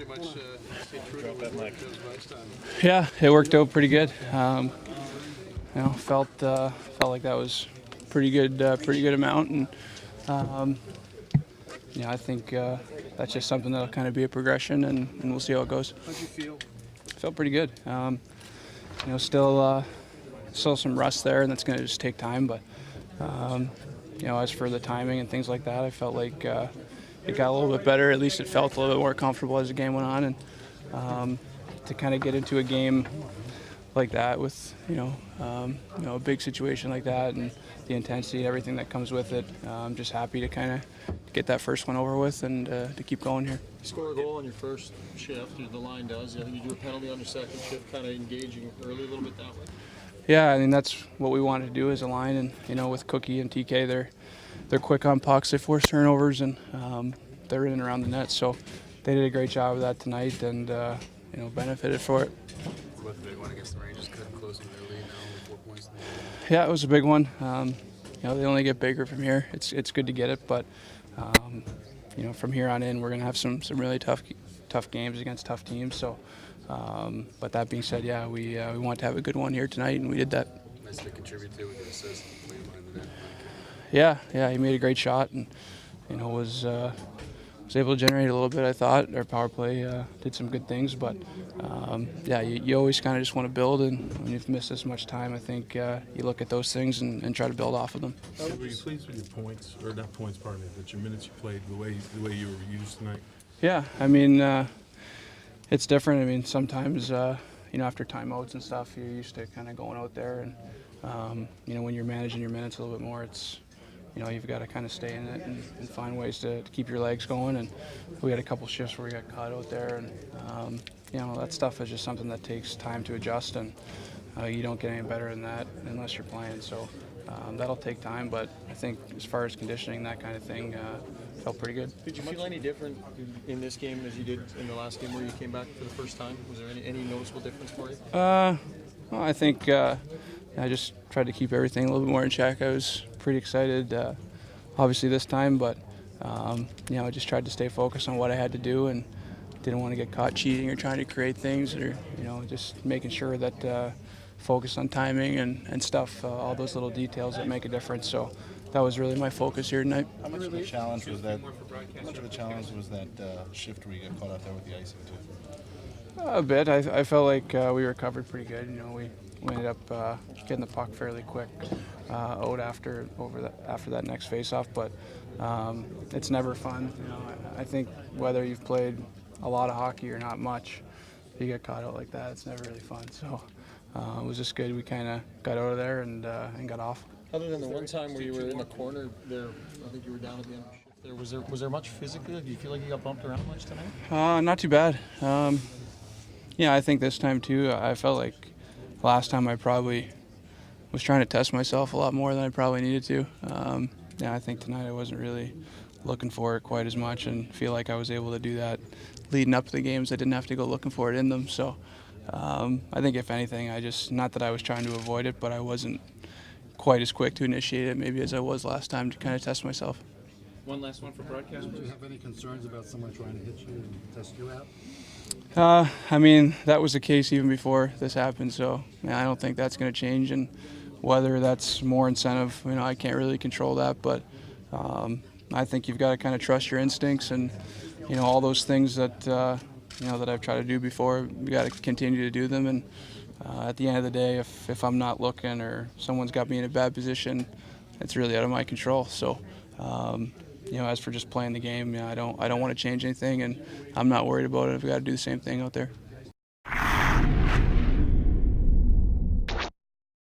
much stayed true to what worked last time. Yeah, it worked out pretty good. Felt like that was pretty good amount, and I think that's just something that'll kind of be a progression, and we'll see how it goes. How'd you feel? Felt pretty good. Still some rust there, and that's going to just take time. But as for the timing and things like that, I felt like it got a little bit better. At least it felt a little bit more comfortable as the game went on, and to kind of get into a game like that with a big situation like that and the intensity, everything that comes with it. I'm just happy to kind of get that first one over with and to keep going here. You score a goal on your first shift, the line does. I think you do a penalty on your second shift, kind of engaging early a little bit that way. Yeah, I mean that's what we wanted to do as a line, and with Cookie and TK, they're quick on pucks, they force turnovers, and they're in and around the net. So they did a great job of that tonight, and benefited for it. What about the big one against the Rangers? Cutting close to their lead now with 4 points. Yeah, it was a big one. They only get bigger from here. It's good to get it, but from here on in, we're gonna have some really tough games against tough teams. So, but that being said, yeah, we want to have a good one here tonight, and we did that. Nice to contribute to with the assist, playing behind the net. Yeah, he made a great shot, and was able to generate a little bit. I thought our power play did some good things, but you always kind of just want to build, and when you've missed this much time, I think you look at those things and try to build off of them. Were you pleased with your points, or not points, pardon me, but your minutes you played, the way you were used tonight? Yeah, I mean, it's different. I mean, sometimes, after timeouts and stuff, you're used to kind of going out there, and, when you're managing your minutes a little bit more, it's, you've got to kind of stay in it and find ways to keep your legs going. And we had a couple shifts where we got caught out there, and, that stuff is just something that takes time to adjust, and you don't get any better than that unless you're playing. So that'll take time, but I think as far as conditioning, that kind of thing, felt pretty good. Did you feel any different in this game as you did in the last game where you came back for the first time? Was there any noticeable difference for you? Well, I think I just tried to keep everything a little bit more in check. I was pretty excited, obviously this time, but I just tried to stay focused on what I had to do and didn't want to get caught cheating or trying to create things, or just making sure that focus on timing and stuff, all those little details that make a difference. So that was really my focus here tonight. How much of a challenge was that? Shift where you got caught out there with the icing too? A bit. I felt like we recovered pretty good. We ended up getting the puck fairly quick out after that next face-off, but it's never fun. I think whether you've played a lot of hockey or not much, if you get caught out like that, it's never really fun. So it was just good. We kind of got out of there and got off. Other than the one time where you were in the corner there, I think you were down at the end of the shift there. Was there much physically? Do you feel like you got bumped around much tonight? Not too bad. I think this time too, I felt like last time I probably was trying to test myself a lot more than I probably needed to. I think tonight I wasn't really looking for it quite as much, and feel like I was able to do that leading up to the games. I didn't have to go looking for it in them. So I think if anything, not that I was trying to avoid it, but I wasn't quite as quick to initiate it maybe as I was last time to kind of test myself. One last one for broadcast. Do you have any concerns about someone trying to hit you and test you out? That was the case even before this happened, so I don't think that's going to change. And whether that's more incentive, I can't really control that. But I think you've got to kind of trust your instincts, and all those things that that I've tried to do before. You got to continue to do them. And at the end of the day, if I'm not looking or someone's got me in a bad position, it's really out of my control. So. As for just playing the game, I don't want to change anything, and I'm not worried about it. I've got to do the same thing out there.